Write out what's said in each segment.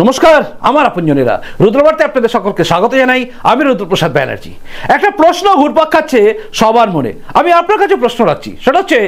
নমস্কার, আমার আপনজনেরা, রুদ্রবার্তায় আপনাদের সকলকে স্বাগত জানাই। আমি রুদ্রপ্রসাদ ব্যানার্জি। একটা প্রশ্ন ঘুরপাক খাচ্ছে সবার মনে। আমি আপনার কাছে প্রশ্ন রাখছি, সেটা হচ্ছে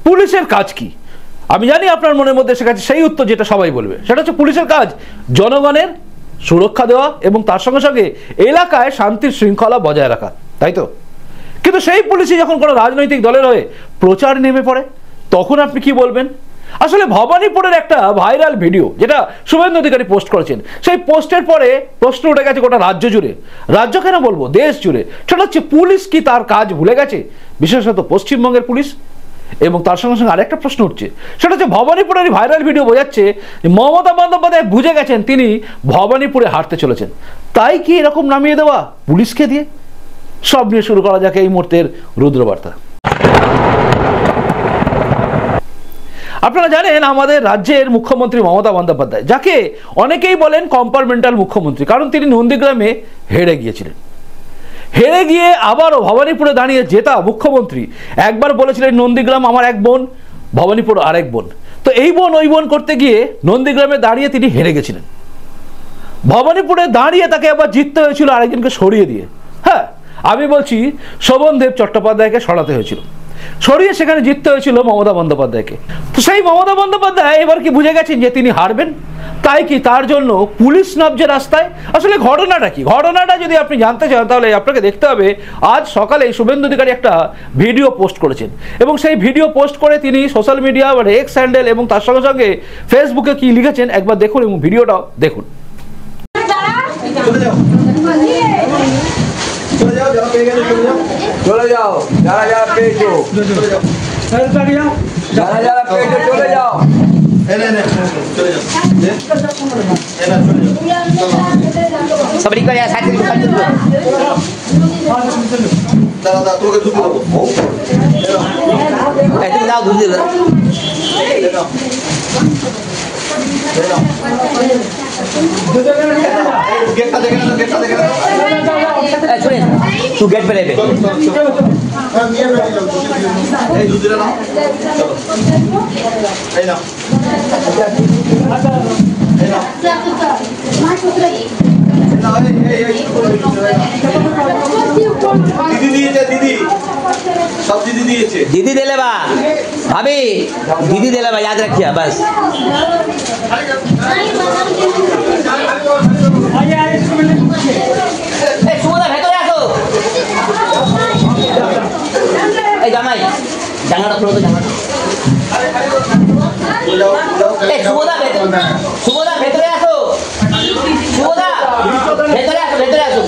পুলিশের কাজ কি? আমি জানি আপনার মনের মধ্যে এসে গেছে সেই উত্তর যেটা সবাই বলবে, সেটা হচ্ছে পুলিশের কাজ জনগণের সুরক্ষা দেওয়া এবং তার সঙ্গে সঙ্গে এলাকায় শান্তির শৃঙ্খলা বজায় রাখা, তাই তো? কিন্তু সেই পুলিশই যখন কোনো রাজনৈতিক দলের হয়ে প্রচার নেমে পড়ে, তখন আপনি কি বলবেন? আসলে ভবানীপুরের একটা ভাইরাল ভিডিও যেটা শুভেন্দু অধিকারী পোস্ট করেছেন, সেই পোস্টের পরে প্রশ্ন উঠে গেছে গোটা রাজ্য জুড়ে, রাজ্য কেন বলবো, দেশ জুড়ে। সেটা হচ্ছে পুলিশ কি তার কাজ ভুলে গেছে, বিশেষত পশ্চিমবঙ্গের পুলিশ? এবং তার সঙ্গে সঙ্গে আরেকটা প্রশ্ন উঠছে, সেটা হচ্ছে ভবানীপুরের ভাইরাল ভিডিও বোঝাচ্ছে মমতা বন্দ্যোপাধ্যায় বুঝে গেছেন তিনি ভবানীপুরে হাঁটতে চলেছেন। তাই কি এরকম নামিয়ে দেওয়া পুলিশকে দিয়ে? সব নিয়ে শুরু করা যাক এই মুহূর্তের রুদ্রবার্তা। আপনারা জানেন আমাদের রাজ্যের মুখ্যমন্ত্রী মমতা বন্দ্যোপাধ্যায়, যাকে অনেকেই বলেন কম্পার্টমেন্টাল মুখ্যমন্ত্রী, কারণ তিনি নন্দীগ্রামে হেরে গিয়েছিলেন। হেরে গিয়ে আবারও ভবানীপুরে দাঁড়িয়ে জেতা মুখ্যমন্ত্রী একবার বলেছিলেন নন্দীগ্রাম আমার এক বোন, ভবানীপুর আরেক বোন। তো এই বোন ওই বোন করতে গিয়ে নন্দীগ্রামে দাঁড়িয়ে তিনি হেরে গেছিলেন। ভবানীপুরে দাঁড়িয়ে তাকে আবার জিততে হয়েছিল আরেকজনকে সরিয়ে দিয়ে। হ্যাঁ, আমি বলছি শোভনদেব চট্টোপাধ্যায়কে সরাতে হয়েছিল, সরিয়ে সেখানে জিততে হয়েছিল মমতা বন্দ্যোপাধ্যায়কে। তো সেই মমতা বন্দ্যোপাধ্যায় এবার কি বুঝে গেছেন যে তিনি হারবেন, তাই কি তার জন্য পুলিশ নামছে রাস্তায়? আসলে ঘটনাটা কি? ঘটনাটা যদি আপনি জানতে চান তাহলে আপনাকে দেখতে হবে, আজ সকালে শুভেন্দু অধিকারী একটা ভিডিও পোস্ট করেছেন এবং সেই ভিডিও পোস্ট করে তিনি সোশ্যাল মিডিয়া মানে এক্স হ্যান্ডেল এবং তার সঙ্গে সঙ্গে ফেসবুকে কি লিখেছেন একবার দেখুন এবং ভিডিওটাও দেখুন। চলে যাও যারা যারা পেয়েছো, যারা যারা পেয়েছো চলে যাও। সবাই করে সাইড থেকে সাইড থেকে দাদা তোকে দুধ দেবো, তুমি দাও দুধ দিলে গেটটা দেখে না, গেটটা দেখে না। तू गेट पे रह এই দুধ দিলে না, চলো এই নাও, এই নাও, दीदी दिए दीदी सब दीदी दिए दीदी दे ले बा भाभी, दीदी दे ले बा, याद रखिए बस। सुमोदा ভেতরে আসো। এই জামাই জানাটা খুলো তো, জানাটা। এই সুমোদা ভেতরে আসো, সুমোদা ভেতরে আসো, ভেতরে আসো।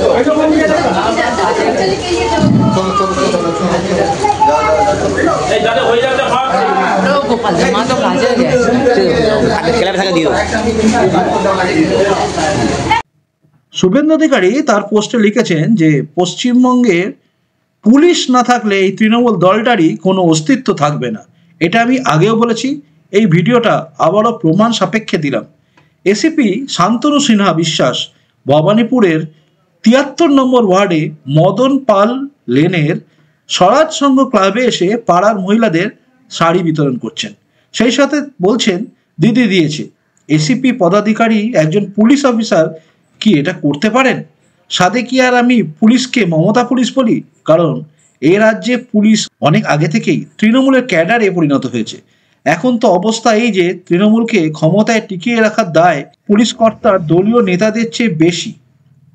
শুভেন্দু অধিকারী তার পোস্টে লিখেছেন যে পশ্চিমবঙ্গের পুলিশ না থাকলে এই তৃণমূল দলটারই কোনো অস্তিত্ব থাকবে না। এটা আমি আগেও বলেছি, এই ভিডিওটা আবারও প্রমাণ সাপেক্ষে দিলাম। এসিপি শান্তনু সিনহা বিশ্বাস ভবানীপুরের ৭৩ নম্বর ওয়ার্ডে মদন পাল লেনের স্বরাজ সংঘ ক্লাবে এসে পাড়ার মহিলাদের শাড়ি বিতরণ করছেন, সেই সাথে বলছেন দিদি দিয়েছে। এসিপি পদাধিকারী একজন পুলিশ অফিসার কি এটা করতে পারেন? সাথে কি আর আমি পুলিশকে মমতা পুলিশ বলি? কারণ এই রাজ্যে পুলিশ অনেক আগে থেকেই তৃণমূলের ক্যাডারে পরিণত হয়েছে। এখন তো অবস্থা এই যে তৃণমূলকে ক্ষমতায় টিকিয়ে রাখার দায় পুলিশ কর্তার দলীয় নেতাদের চেয়ে বেশি,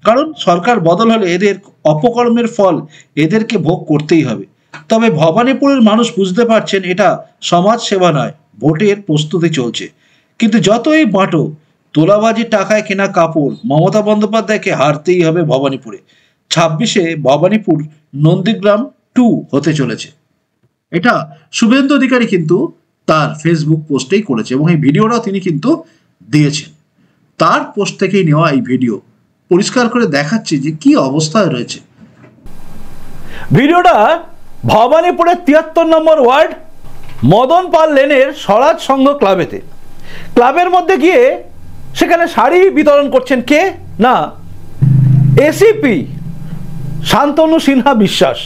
কারণ সরকার বদল হলে এদের অপকর্মের ফল এদেরকে ভোগ করতেই হবে। তবে ভবানীপুরের মানুষ বুঝতে পারছেন এটা সমাজ সেবা নয়, ভোটের প্রস্তুতি চলছে। কিন্তু যতই বাঁটো, তোলাবাজির টাকায় কেনা কাপড় মমতা বন্দ্যোপাধ্যায়কে হারতেই হবে ভবানীপুরে। 26-এ ভবানীপুর নন্দীগ্রাম 2 হতে চলেছে। এটা শুভেন্দু অধিকারী কিন্তু তার ফেসবুক পোস্টেই করেছে এবং এই ভিডিওটাও তিনি কিন্তু দিয়েছেন। তার পোস্ট থেকেই নেওয়া এই ভিডিও পরিষ্কার করে দেখাচ্ছে যে কি অবস্থায় রয়েছে। ভিডিওটা ভবানীপুরের ৭৩ নম্বর ওয়ার্ড মদন পাল লেনের স্বরাজ সংঘ ক্লাবেতে, ক্লাবের মধ্যে গিয়ে সেখানে শাড়ি বিতরণ করছেন কে না এসিপি শান্তনু সিনহা বিশ্বাস।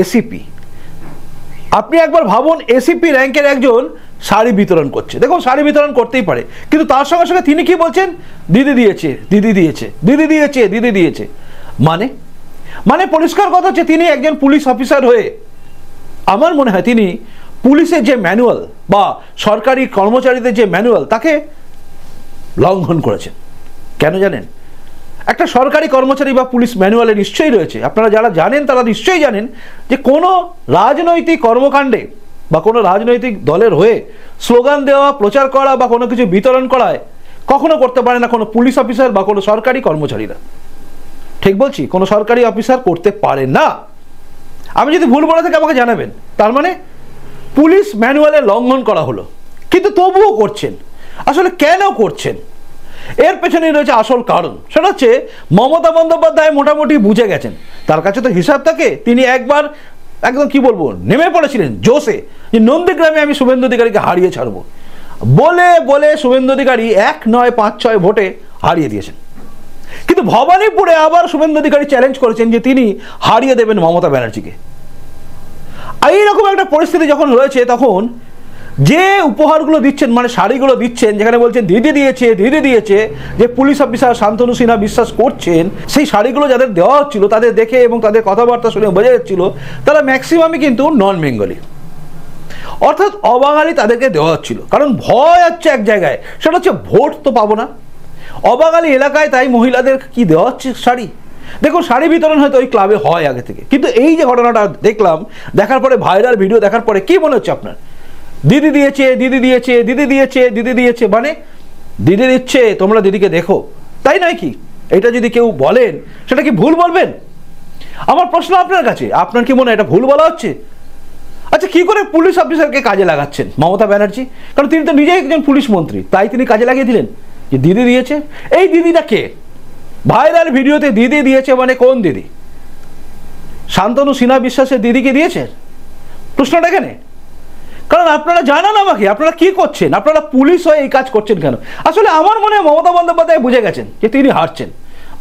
এসিপি, আপনি একবার ভাবুন, এসিপি র্যাঙ্কের একজন শাড়ি বিতরণ করছে। দেখুন শাড়ি বিতরণ করতেই পারে, কিন্তু তার সঙ্গে সঙ্গে তিনি কি বলছেন, দিদি দিয়েছে, দিদি দিয়েছে, দিদি দিয়েছে, দিদি দিয়েছে। মানে পরিষ্কার কথা হচ্ছে তিনি একজন পুলিশ অফিসার হয়ে আমার মনে হয় তিনি পুলিশের যে ম্যানুয়াল বা সরকারি কর্মচারীদের যে ম্যানুয়াল তাকে লঙ্ঘন করেছেন। কেন জানেন? একটা সরকারি কর্মচারী বা পুলিশ ম্যানুয়ালে নিশ্চয়ই রয়েছে, আপনারা যারা জানেন তারা নিশ্চয়ই জানেন যে কোনো রাজনৈতিক কর্মকাণ্ডে বা কোনো রাজনৈতিক দলের হয়ে স্লোগান দেওয়া, প্রচার করা বা কোনো কিছু বিতরণ করায় কখনো করতে পারে না কোনো পুলিশ অফিসার বা কোনো সরকারি কর্মচারীরা। ঠিক বলছি, কোনো সরকারি অফিসার করতে পারে না। আমি যদি ভুল বলে থাকি আমাকে জানাবেন। তার মানে পুলিশ ম্যানুয়ালে লঙ্ঘন করা হলো, কিন্তু তবুও করছেন। আসলে কেন করছেন? এর পেছনে রয়েছে আসল কারণ। সেটা হচ্ছে মমতা বন্দ্যোপাধ্যায় মোটামুটি বুঝে গেছেন, তার কাছে তো হিসাব থাকে। তিনি একবার একদম কি বলবো নেমে পড়েছিলেন জোশে যে নন্দীগ্রামে আমি শুভেন্দু অধিকারীকে হারিয়ে ছাড়বো বলে বলে শুভেন্দু অধিকারী 1 নয় 5 6 ভোটে হারিয়ে দিয়েছেন। কিন্তু ভবানীপুরে আবার শুভেন্দু অধিকারী চ্যালেঞ্জ করেছেন যে তিনি হারিয়ে দেবেন মমতা ব্যানার্জিকে। এইরকম একটা পরিস্থিতি যখন রয়েছে তখন যে উপহারগুলো দিচ্ছেন, মানে শাড়িগুলো দিচ্ছেন, যেখানে বলছেন দিদি দিয়েছে, দিদি দিয়েছে, যে পুলিশ অফিসার শান্তনু সিনহা বিশ্বাস করছেন সেই শাড়িগুলো যাদের দেওয়া হচ্ছিল তাদের দেখে এবং তাদের কথাবার্তা শুনে বোঝা যাচ্ছিল তারা ম্যাক্সিমামই কিন্তু নন বেঙ্গলি, অর্থাৎ অবাঙালি তাদেরকে দেওয়া হচ্ছিল। কারণ ভয় হচ্ছে এক জায়গায়, সেটা হচ্ছে ভোট তো পাবো না অবাঙালি এলাকায়, তাই মহিলাদের কি দেওয়া হচ্ছে শাড়ি। দেখুন শাড়ি বিতরণ হয়তো ওই ক্লাবে হয় আগে থেকে, কিন্তু এই যে ঘটনাটা দেখলাম, দেখার পরে ভাইরাল ভিডিও দেখার পরে কি মনে হচ্ছে আপনার? দিদি দিয়েছে, দিদি দিয়েছে, দিদি দিয়েছে, দিদি দিয়েছে, মানে দিদি দিচ্ছে, তোমরা দিদিকে দেখো, তাই নয় কি? এটা যদি কেউ বলেন সেটা কি ভুল বলবেন? আমার প্রশ্ন আপনার কাছে, আপনার কি মনে হয় এটা ভুল বলা হচ্ছে? আচ্ছা, কি করে পুলিশ অফিসারকে কাজে লাগাচ্ছেন মমতা ব্যানার্জি? কারণ তিনি তো নিজেই একজন পুলিশ মন্ত্রী, তাই তিনি কাজে লাগিয়ে দিলেন যে দিদি দিয়েছে। এই দিদিটা কে? ভাইরাল ভিডিওতে দিদি দিয়েছে মানে কোন দিদি? শান্তনু সিনহা বিশ্বাসের দিদিকে দিয়েছেন? প্রশ্নটা এখানে। কারণ আপনারা জানান আমাকে আপনারা কি করছেন, আপনারা পুলিশ হয়ে এই কাজ করছেন কেন? আসলে আমার মনে হয় মমতা বন্দ্যোপাধ্যায় বুঝে গেছেন যে তিনি হারছেন,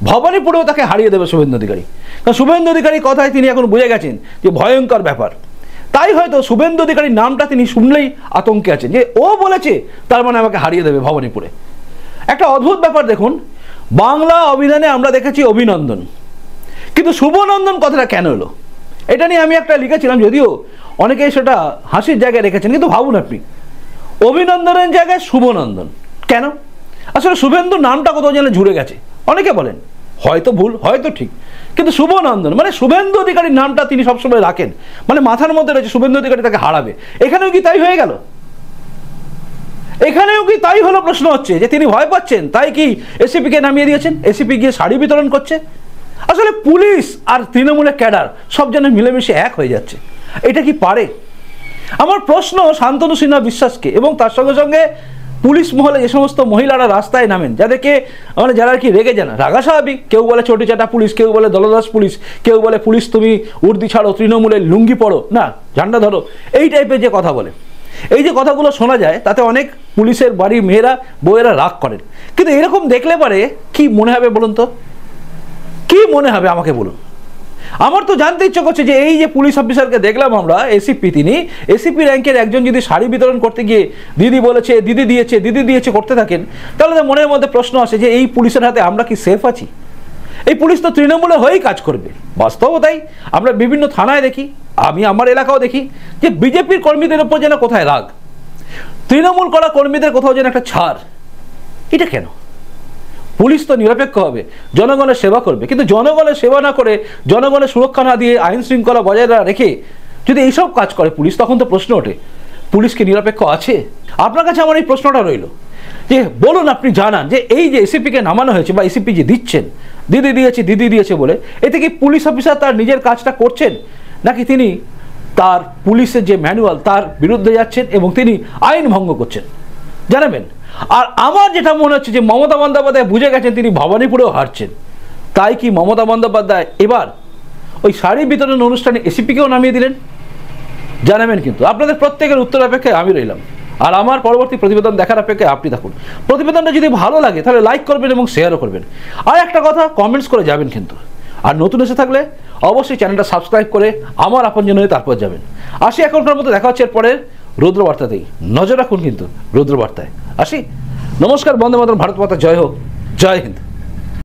ভবানীপুরেও তাকে হারিয়ে দেবে শুভেন্দু অধিকারী। কারণ শুভেন্দু অধিকারীর কথায় তিনি এখন বুঝে গেছেন যে ভয়ঙ্কর ব্যাপার। তাই হয়তো শুভেন্দু অধিকারীর নামটা তিনি শুনলেই আতঙ্কে আছেন যে ও বলেছে তার মানে আমাকে হারিয়ে দেবে ভবানীপুরে। একটা অদ্ভুত ব্যাপার দেখুন, বাংলা অভিধানে আমরা দেখেছি অভিনন্দন, কিন্তু শুভনন্দন কথাটা কেন এলো? এটা নিয়ে আমি একটা লিখেছিলাম, যদিও অনেকেই সেটা হাসির জায়গায় রেখেছেন, কিন্তু ভাবুন আপনি অভিনন্দনের জায়গায় শুভনন্দন কেন? আসলে শুভেন্দু নামটা কোথাও যেন জুড়ে গেছে। অনেকে বলেন হয়তো ভুল হয়তো ঠিক, কিন্তু শুভনন্দন মানে শুভেন্দু অধিকারীর নামটা তিনি সবসময় রাখেন, মানে মাথার মধ্যে রয়েছে শুভেন্দু অধিকারী তাকে হারাবে। এখানেও কি তাই হয়ে গেল? এখানেও কি তাই হলো? প্রশ্ন হচ্ছে যে তিনি ভয় পাচ্ছেন তাই কি এসিপিকে নামিয়ে দিয়েছেন, এসিপি গিয়ে শাড়ি বিতরণ করছে। আসলে পুলিশ আর তৃণমূলের ক্যাডার সব যেন মিলেমিশে এক হয়ে যাচ্ছে। এটা কি পারে? আমার প্রশ্ন শান্তনু সিনহা বিশ্বাসকে এবং তার সঙ্গে সঙ্গে পুলিশ মহলে যে সমস্ত মহিলারা রাস্তায় নামেন, যাদেরকে মানে যারা কি রেগে যান, রাগা স্বাভাবিক, কেউ বলে চটি চাটা পুলিশ, কেউ বলে দলদাস পুলিশ, কেউ বলে পুলিশ তুমি উর্দি ছাড়ো, তৃণমূলের লুঙ্গি পড়ো না, ঝান্ডা ধরো, এই টাইপের যে কথা বলে, এই যে কথাগুলো শোনা যায় তাতে অনেক পুলিশের বাড়ির মেয়েরা বউয়েরা রাগ করেন। কিন্তু এরকম দেখলে পারে কি মনে হবে বলুন তো? কি মনে হবে আমাকে বলুন? আমার তো জানতে ইচ্ছে করছে যে এই যে পুলিশ অফিসারকে দেখলাম আমরা এসিপি, তিনি এসিপি র্যাঙ্কের একজন যদি শাড়ি বিতরণ করতে গিয়ে দিদি বলেছে, দিদি দিয়েছে, দিদি দিয়েছে করতে থাকেন, তাহলে তো মনের মধ্যে প্রশ্ন আসে যে এই পুলিশের হাতে আমরা কি সেফ আছি? এই পুলিশ তো তৃণমূলে হয়েই কাজ করবে। বাস্তবও তাই, আমরা বিভিন্ন থানায় দেখি, আমি আমার এলাকাও দেখি যে বিজেপির কর্মীদের উপর যেন কোথায় রাগ, তৃণমূল করা কর্মীদের কোথাও যেন একটা ছাড়। এটা কেন? পুলিশ তো নিরপেক্ষ হবে, জনগণের সেবা করবে, কিন্তু জনগণের সেবা না করে, জনগণের সুরক্ষা না দিয়ে, আইন শৃঙ্খলা বজায় না রেখে যদি এইসব কাজ করে পুলিশ, তখন তো প্রশ্ন ওঠে পুলিশ কি নিরপেক্ষ আছে? আপনার কাছে আমার এই প্রশ্নটা রইল যে বলুন, আপনি জানান যে এই যে এসিপিকে নামানো হয়েছে বা এসিপি যে দিচ্ছেন দিদি দিয়েছে, দিদি দিয়েছে বলে, এতে কি পুলিশ অফিসার তার নিজের কাজটা করছেন, নাকি তিনি তার পুলিশের যে ম্যানুয়াল তার বিরুদ্ধে যাচ্ছেন এবং তিনি আইন ভঙ্গ করছেন? জানাবেন। আর আমার যেটা মনে হচ্ছে যে মমতা বন্দ্যোপাধ্যায় বুঝে গেছেন তিনি ভবানীপুরেও হারছেন, তাই কি মমতা বন্দ্যোপাধ্যায় এবার ওই শাড়ি বিতরণ অনুষ্ঠানে এসিপিকেও নামিয়ে দিলেন? জানাবেন। কিন্তু আপনাদের প্রত্যেকের উত্তর অপেক্ষায় আমি রইলাম, আর আমার পরবর্তী প্রতিবেদন দেখার অপেক্ষায় আপনি থাকুন। প্রতিবেদনটা যদি ভালো লাগে তাহলে লাইক করবেন এবং শেয়ারও করবেন। আর একটা কথা, কমেন্টস করে যাবেন কিন্তু। আর নতুন এসে থাকলে অবশ্যই চ্যানেলটা সাবস্ক্রাইব করে আমার আপনজন হয়ে তারপর যাবেন। আসি এখনকার মতো, দেখা হচ্ছে এর পরের রুদ্রবার্তাতেই নজর রাখুন, কিন্তু রুদ্রবার্তায় আসি। নমস্কার, বন্দে মাতরম, ভারত মাতা জয় হোক, জয় হিন্দ।